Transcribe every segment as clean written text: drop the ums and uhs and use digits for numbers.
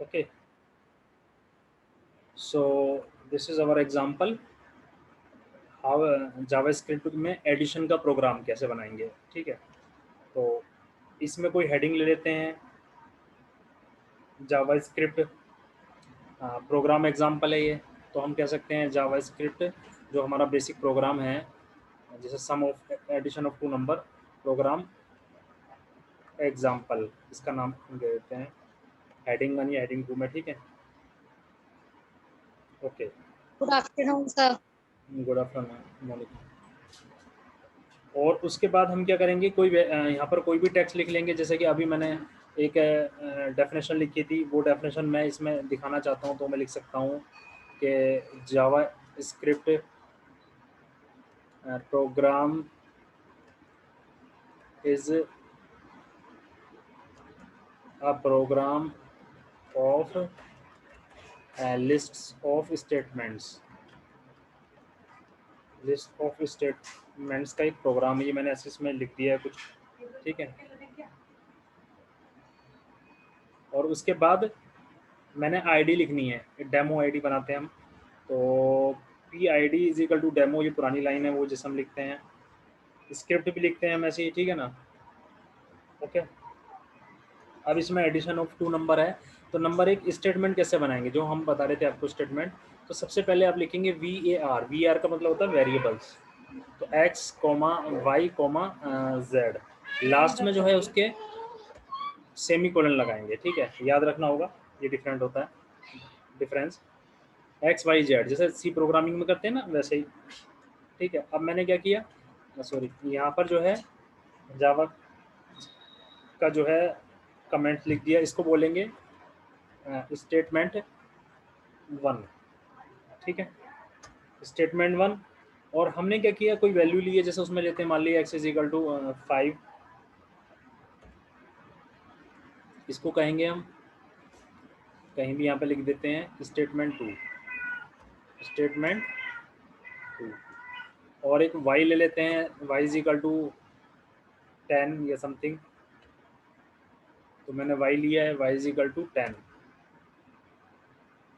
Okay, so this is our example how JavaScript में addition का programme कैसे बनाएंगे। ठीक है, तो इसमें कोई हेडिंग ले लेते हैं, जावास्क्रिप्ट प्रोग्राम एग्जाम्पल है ये। तो हम कह सकते हैं जावास्क्रिप्ट जो हमारा बेसिक प्रोग्राम है, जैसे sum of addition of two number program example, इसका नाम हम दे देते हैं हेडिंग 1 या हेडिंग 2 में। ठीक है, okay, good afternoon sir. Good afternoon Monika. और उसके बाद हम क्या करेंगे, कोई यहाँ पर कोई भी टेक्स्ट लिख लेंगे। जैसे कि अभी मैंने एक डेफिनेशन लिखी थी, वो डेफिनेशन मैं इसमें दिखाना चाहता हूँ, तो मैं लिख सकता हूँ कि JavaScript program is a program of list of statements. List of statements का एक प्रोग्राम है, ये मैंने ऐसे इसमें लिख दिया है कुछ। ठीक है, और उसके बाद मैंने आईडी लिखनी है, डेमो आईडी बनाते हैं हम। तो P I D is equal to demo, ये पुरानी लाइन है वो जैसे हम लिखते हैं, स्क्रिप्ट भी लिखते हैं हम ऐसे ही। ठीक है ना, ओके। अब इसमें एडिशन ऑफ टू नंबर है, तो नंबर एक स्टेटमेंट कैसे बनाएंगे, जो हम बता रहे थे आपको स्टेटमेंट। तो सबसे पहले आप लिखेंगे वी आर का मतलब होता है वेरिएबल्स। तो X comma Y comma Z, last में जो है उसके सेमी कोलन लगाएंगे। ठीक है, याद रखना होगा, ये डिफरेंट होता है, डिफरेंस एक्स वाई जेड, जैसे सी प्रोग्रामिंग में करते हैं ना वैसे ही। ठीक है, अब मैंने क्या किया, सॉरी, यहाँ पर जो है जावा का जो है कमेंट लिख दिया, इसको बोलेंगे स्टेटमेंट 1। ठीक है, स्टेटमेंट 1। और हमने क्या किया, कोई वैल्यू ली है, जैसे उसमें लेते हैं, मान लिया एक्स इज इक्वल टू 5, इसको कहेंगे हम, कहीं भी यहाँ पे लिख देते हैं स्टेटमेंट 2, स्टेटमेंट 2। और एक y ले लेते हैं, y इज इक्वल टू 10 या समथिंग, तो मैंने y लिया है, y इज इक्वल टू 10।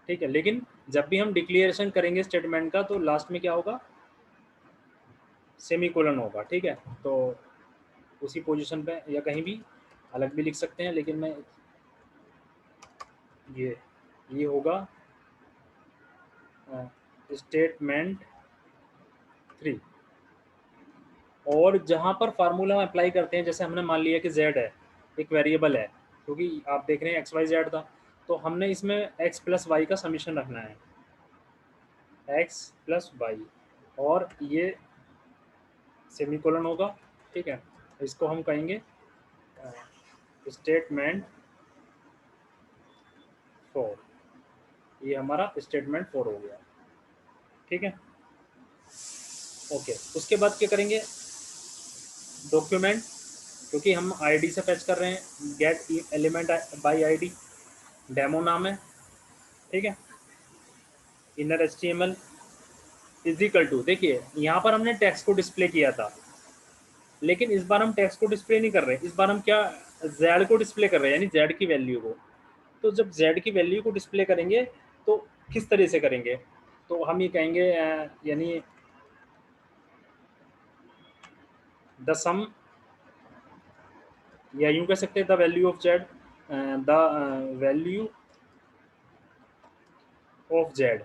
ठीक है, लेकिन जब भी हम डिक्लेरेशन करेंगे स्टेटमेंट का, तो लास्ट में क्या होगा, सेमीकोलन होगा। ठीक है, तो उसी पोजीशन पे या कहीं भी अलग भी लिख सकते हैं, लेकिन मैं ये होगा स्टेटमेंट 3। और जहाँ पर फार्मूला हम अप्लाई करते हैं, जैसे हमने मान लिया कि z है, एक वेरिएबल है, क्योंकि आप देख रहे हैं एक्स वाई जेड था, तो हमने इसमें x प्लस वाई का समीशन रखना है, x प्लस वाई, और ये सेमीकोलन होगा। ठीक है, इसको हम कहेंगे स्टेटमेंट 4। ये हमारा स्टेटमेंट 4 हो गया। ठीक है, ओके। उसके बाद क्या करेंगे, डॉक्यूमेंट, क्योंकि हम आईडी से फैच कर रहे हैं, get element by ID, demo नाम है। ठीक है, inner HTML is equal to, देखिए यहाँ पर हमने टेक्स्ट को डिस्प्ले किया था, लेकिन इस बार हम टेक्स्ट को डिस्प्ले नहीं कर रहे, इस बार हम क्या जेड को डिस्प्ले कर रहे हैं, यानी जेड की वैल्यू को। तो जब जेड की वैल्यू को डिस्प्ले करेंगे तो किस तरह से करेंगे, तो हम ये कहेंगे यानी द सम, या यूं कह सकते हैं the value of Z, the value of Z.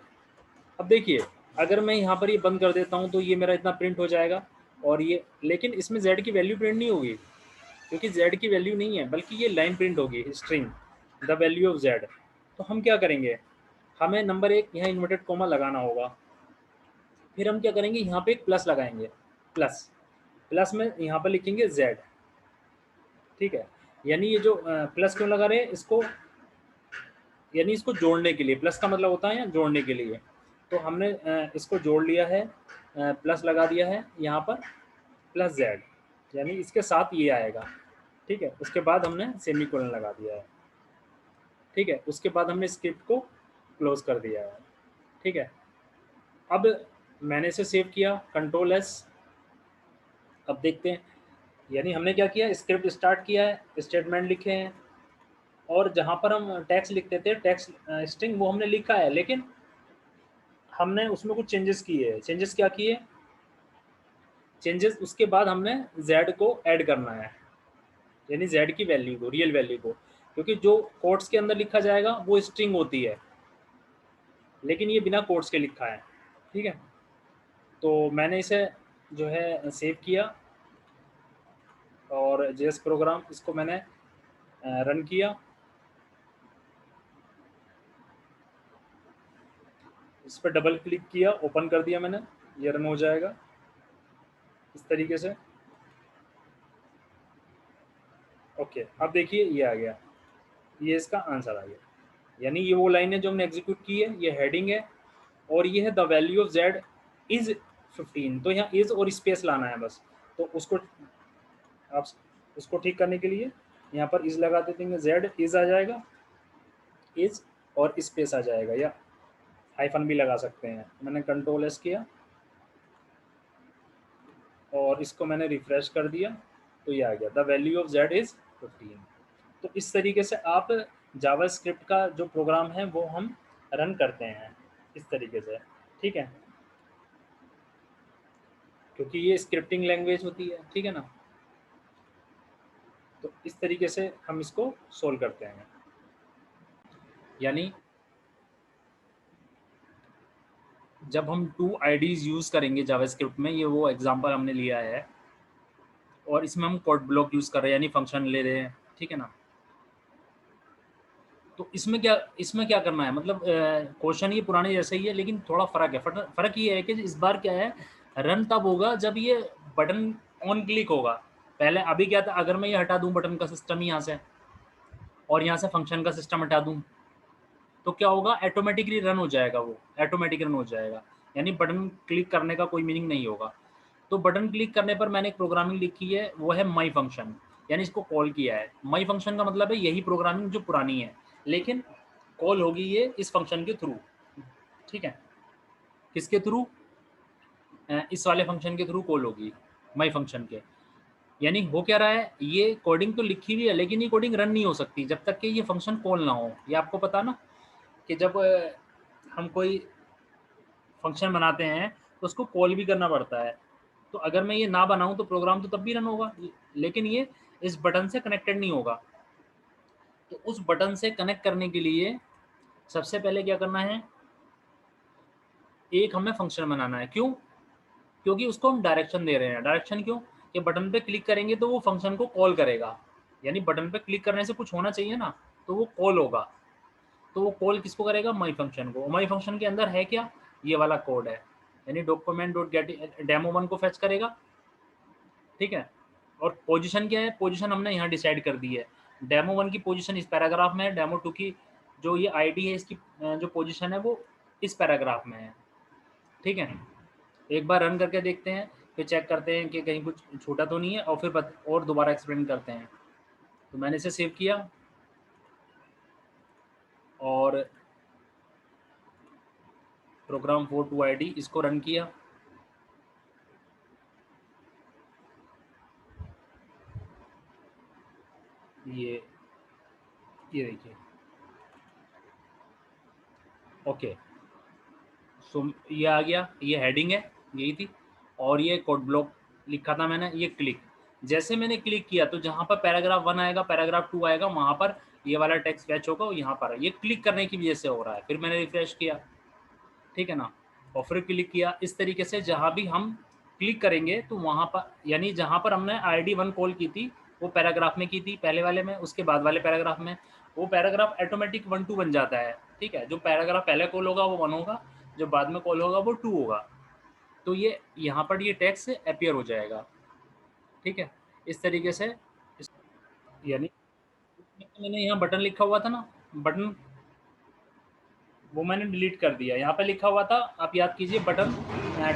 अब देखिए, अगर मैं यहाँ पर ये बंद कर देता हूँ तो ये मेरा इतना प्रिंट हो जाएगा, और ये, लेकिन इसमें जेड की वैल्यू प्रिंट नहीं होगी, क्योंकि जेड की वैल्यू नहीं है, बल्कि ये लाइन प्रिंट होगी, string the value of Z. तो हम क्या करेंगे, हमें नंबर एक यहाँ इन्वर्टेड कॉमा लगाना होगा, फिर हम क्या करेंगे, यहाँ पे एक प्लस लगाएंगे, प्लस, प्लस में यहाँ पर लिखेंगे जेड। ठीक है, यानी ये जो प्लस क्यों लगा रहे हैं इसको, यानी इसको जोड़ने के लिए, प्लस का मतलब होता है यहाँ जोड़ने के लिए। तो हमने इसको जोड़ लिया है, प्लस लगा दिया है यहाँ पर, प्लस जेड, यानी इसके साथ ये आएगा। ठीक है, उसके बाद हमने सेमीकोलन लगा दिया है। ठीक है, उसके बाद हमने स्क्रिप्ट को क्लोज कर दिया है। ठीक है, अब मैंने इसे सेव किया, कंट्रोल एस। अब देखते हैं, यानी हमने क्या किया, स्क्रिप्ट स्टार्ट किया है, स्टेटमेंट लिखे हैं, और जहाँ पर हम टेक्स्ट लिखते थे, टेक्स्ट स्ट्रिंग, वो हमने लिखा है, लेकिन हमने उसमें कुछ चेंजेस किए हैं। चेंजेस क्या किए? चेंजेस उसके बाद हमने z को ऐड करना है, यानी z की वैल्यू को, रियल वैल्यू को, क्योंकि जो कोट्स के अंदर लिखा जाएगा वो स्ट्रिंग होती है, लेकिन ये बिना कोट्स के लिखा है। ठीक है, तो मैंने इसे जो है सेव किया और जेएस प्रोग्राम इसको मैंने रन किया। इस पर डबल क्लिक किया, ओपन कर दिया मैंने, ये रन हो जाएगा इस तरीके से। ओके, अब देखिए ये आ गया, ये इसका आंसर आ गया, यानी ये वो लाइन है जो हमने एग्जीक्यूट की है, ये हेडिंग है, और ये है the value of z is 15। तो यहाँ इज और स्पेस लाना है बस, तो उसको आप उसको ठीक करने के लिए यहाँ पर इज लगा देते हैं, z इज आ जाएगा, इज और स्पेस आ जाएगा, या हाइफन भी लगा सकते हैं। मैंने कंट्रोल एस किया और इसको मैंने रिफ्रेश कर दिया, तो ये आ गया the value of z is 15। तो इस तरीके से आप जावास्क्रिप्ट का जो प्रोग्राम है वो हम रन करते हैं इस तरीके से। ठीक है, क्योंकि ये स्क्रिप्टिंग लैंग्वेज होती है, ठीक है ना। तो इस तरीके से हम इसको सोल्व करते हैं, यानी जब हम 2 IDs यूज़ करेंगे जावास्क्रिप्ट में, ये वो एग्जांपल हमने लिया है, और इसमें हम कोड ब्लॉक यूज़ कर रहे हैं, यानी फंक्शन ले रहे हैं, ठीक है ना। तो इसमें क्या करना है, मतलब क्वेश्चन ये पुराने जैसे ही है, लेकिन थोड़ा फ़र्क है। फ़र्क ये है कि इस बार क्या है, रन तब होगा जब ये बटन ऑन क्लिक होगा। पहले अभी क्या था, अगर मैं ये हटा दूँ बटन का सिस्टम यहाँ से, और यहाँ से फंक्शन का सिस्टम हटा दूँ, तो क्या होगा, ऑटोमेटिकली रन हो जाएगा, वो ऑटोमेटिक रन हो जाएगा, यानी बटन क्लिक करने का कोई मीनिंग नहीं होगा। तो बटन क्लिक करने पर मैंने एक प्रोग्रामिंग लिखी है, वो है माई फंक्शन, यानी इसको कॉल किया है। माई फंक्शन का मतलब है यही प्रोग्रामिंग जो पुरानी है, लेकिन कॉल होगी ये इस फंक्शन के थ्रू। ठीक है, किसके थ्रू? इस वाले फंक्शन के थ्रू कॉल होगी, माई फंक्शन के। यानी हो क्या रहा है, ये कोडिंग तो लिखी हुई है, लेकिन ये कोडिंग रन नहीं हो सकती जब तक कि ये फंक्शन कॉल ना हो। ये आपको पता ना कि जब हम कोई फंक्शन बनाते हैं तो उसको कॉल भी करना पड़ता है। तो अगर मैं ये ना बनाऊं तो प्रोग्राम तो तब भी रन होगा, लेकिन ये इस बटन से कनेक्टेड नहीं होगा। तो उस बटन से कनेक्ट करने के लिए सबसे पहले क्या करना है, एक हमें फंक्शन बनाना है। क्यों? क्योंकि उसको हम डायरेक्शन दे रहे हैं। डायरेक्शन क्यों? कि बटन पे क्लिक करेंगे तो वो फंक्शन को कॉल करेगा, यानी बटन पे क्लिक करने से कुछ होना चाहिए ना, तो वो कॉल होगा। तो वो कॉल किसको करेगा? माई फंक्शन को। माई फंक्शन के अंदर है क्या, ये वाला कोड है, यानी डॉक्यूमेंट डॉट गेट डेमो 1 को फेच करेगा। ठीक है, और पोजीशन क्या है, पोजीशन हमने यहाँ डिसाइड कर दी है। डेमो 1 की पोजीशन इस पैराग्राफ में है, डेमो 2 की जो ये आईडी है इसकी जो पोजीशन है वो इस पैराग्राफ में है। ठीक है, एक बार रन करके देखते हैं, फिर चेक करते हैं कि कहीं कुछ छूटा तो नहीं है, और फिर और दोबारा एक्सप्लेन करते हैं। तो मैंने इसे सेव किया और प्रोग्राम 42 ID इसको रन किया। ये देखिए, ओके। सो ये आ गया, ये हेडिंग है, यही थी, और ये कोड ब्लॉक लिखा था मैंने, ये क्लिक। जैसे मैंने क्लिक किया तो जहाँ पर पैराग्राफ 1 आएगा, पैराग्राफ 2 आएगा, वहाँ पर ये वाला टेक्स्ट फैच होगा, यहाँ पर ये क्लिक करने की वजह से हो रहा है। फिर मैंने रिफ्रेश किया, ठीक है ना, और फिर क्लिक किया। इस तरीके से जहाँ भी हम क्लिक करेंगे तो वहाँ पर, यानी जहाँ पर हमने ID1 कॉल की थी वो पैराग्राफ में की थी पहले वाले में, उसके बाद वाले पैराग्राफ में, वो पैराग्राफ ऑटोमेटिक 1 2 बन जाता है। ठीक है, जो पैराग्राफ पहले कॉल होगा वो 1 होगा, जो बाद में कॉल होगा वो 2 होगा। तो ये यहाँ पर ये टेक्स्ट अपीयर हो जाएगा। ठीक है, इस तरीके से यानी मैंने यहाँ बटन लिखा हुआ था ना, बटन, वो मैंने डिलीट कर दिया। यहाँ पे लिखा हुआ था, आप याद कीजिए, button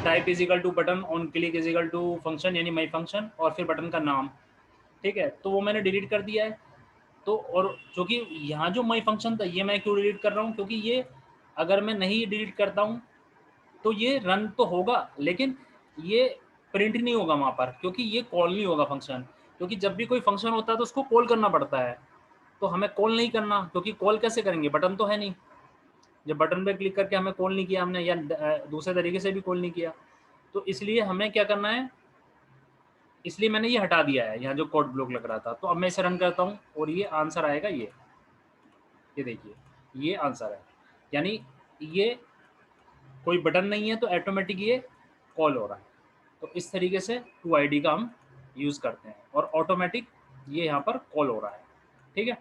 type is equal to button on click is equal to function, यानी माई फंक्शन, और फिर बटन का नाम। ठीक है, तो वो मैंने डिलीट कर दिया है। तो और चूँकि यहाँ जो माई फंक्शन था, ये मैं क्यों डिलीट कर रहा हूँ, क्योंकि ये अगर मैं नहीं डिलीट करता हूँ तो ये रन तो होगा, लेकिन ये प्रिंट नहीं होगा वहाँ पर, क्योंकि ये कॉल नहीं होगा फंक्शन। क्योंकि जब भी कोई फंक्शन होता है तो उसको कॉल करना पड़ता है। तो हमें कॉल नहीं करना, क्योंकि कॉल कैसे करेंगे, बटन तो है नहीं। जब बटन पे क्लिक करके हमें कॉल नहीं किया हमने, या दूसरे तरीके से भी कॉल नहीं किया, तो इसलिए हमें क्या करना है, इसलिए मैंने ये हटा दिया है यहाँ जो कोड ब्लॉक लग रहा था। तो अब मैं इसे रन करता हूँ और ये आंसर आएगा, ये देखिए ये आंसर है। यानी ये कोई बटन नहीं है तो ऑटोमेटिक ये कॉल हो रहा है। तो इस तरीके से टू आईडी का हम यूज़ करते हैं और ऑटोमेटिक ये यहाँ पर कॉल हो रहा है। ठीक है,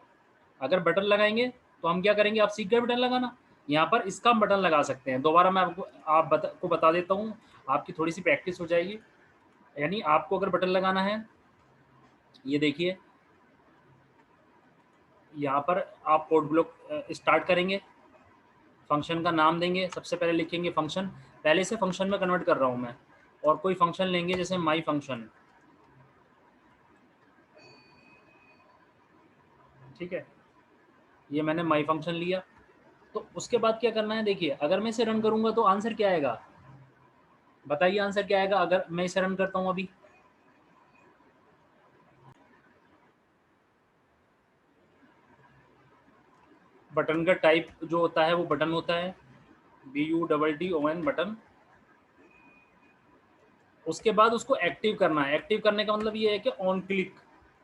अगर बटन लगाएंगे तो हम क्या करेंगे, आप सीख गए बटन लगाना, यहाँ पर इसका हम बटन लगा सकते हैं। दोबारा मैं आपको बता देता हूँ, आपकी थोड़ी सी प्रैक्टिस हो जाएगी। यानी आपको अगर बटन लगाना है, ये देखिए यहाँ पर आप कोड ब्लॉक स्टार्ट करेंगे, फंक्शन का नाम देंगे, सबसे पहले लिखेंगे फंक्शन, पहले से फंक्शन में कन्वर्ट कर रहा हूँ मैं, और कोई फंक्शन लेंगे जैसे माई फंक्शन। ठीक है, ये मैंने माई फंक्शन लिया। तो उसके बाद क्या करना है, देखिए अगर मैं इसे रन करूंगा तो आंसर क्या आएगा, बताइए आंसर क्या आएगा अगर मैं इसे रन करता हूं अभी। बटन का टाइप जो होता है वो बटन होता है, BUTTON बटन। उसके बाद उसको एक्टिव करना है। एक्टिव करने का मतलब ये है कि ऑन क्लिक,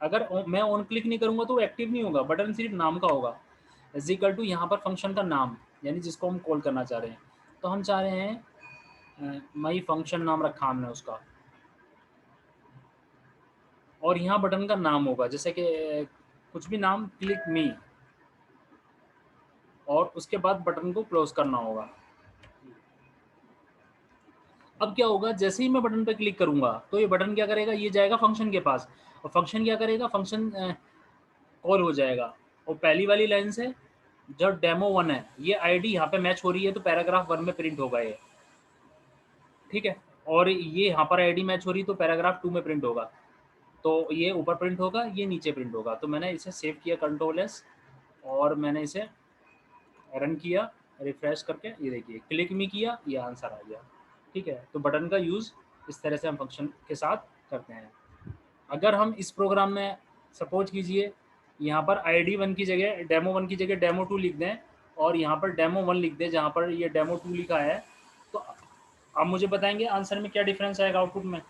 अगर मैं ऑन क्लिक नहीं करूंगा तो वो एक्टिव नहीं होगा, बटन सिर्फ नाम का होगा। इज इक्वल टू यहाँ पर फंक्शन का नाम, यानी जिसको हम कॉल करना चाह रहे हैं। तो हम चाह रहे हैं माई फंक्शन नाम रखा हमने उसका, और यहाँ बटन का नाम होगा जैसे कि कुछ भी नाम, क्लिक मी, और उसके बाद बटन को क्लोज करना होगा। अब क्या होगा, जैसे ही मैं बटन पर क्लिक करूंगा तो ये बटन क्या करेगा, ये जाएगा फंक्शन के पास, और फंक्शन क्या करेगा, फंक्शन कॉल हो जाएगा। और पहली वाली लाइन से जो डेमो 1 है, ये आईडी यहाँ पे मैच हो रही है तो पैराग्राफ 1 में प्रिंट होगा ये। ठीक है, और ये यहाँ पर आईडी मैच हो रही है तो पैराग्राफ 2 में प्रिंट होगा। तो ये ऊपर प्रिंट होगा, ये नीचे प्रिंट होगा। तो मैंने इसे सेव किया Ctrl+S, और मैंने इसे रन किया रिफ्रेश करके, ये देखिए क्लिक मी किया, ये आंसर आ गया। ठीक है, तो बटन का यूज़ इस तरह से हम फंक्शन के साथ करते हैं। अगर हम इस प्रोग्राम में सपोज कीजिए यहाँ पर ID1 की जगह, डेमो 1 की जगह डेमो 2 लिख दें, और यहाँ पर डेमो 1 लिख दें जहाँ पर ये डेमो 2 लिखा है, तो आप मुझे बताएंगे आंसर में क्या डिफरेंस आएगा आउटपुट में।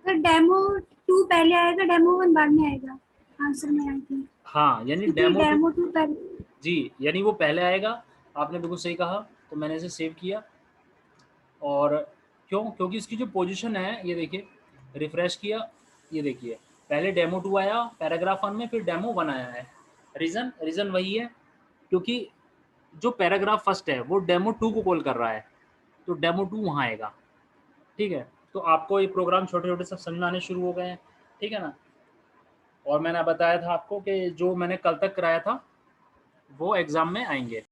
तो डेमो 2 पहले आएगा, डेमो 1 बाद में आएगा आंसर में, आई थिंक। हाँ, यानी क्योंकि डेमो 2, डेमो 2 पहले। जी यानी वो पहले आएगा। आपने बिल्कुल सही कहा। तो मैंने इसे सेव किया, और क्योंकि इसकी जो पोजीशन है, ये देखिए रिफ्रेश किया, ये देखिए पहले डेमो 2 आया पैराग्राफ 1 में, फिर डेमो 1 आया है। रीज़न वही है क्योंकि जो पैराग्राफ फर्स्ट है वो डेमो 2 को कॉल कर रहा है, तो डेमो 2 वहाँ आएगा। ठीक है, तो आपको ये प्रोग्राम छोटे छोटे सब समझ में आने शुरू हो गए हैं। ठीक है ना, और मैंने बताया था आपको कि जो मैंने कल तक कराया था वो एग्ज़ाम में आएंगे।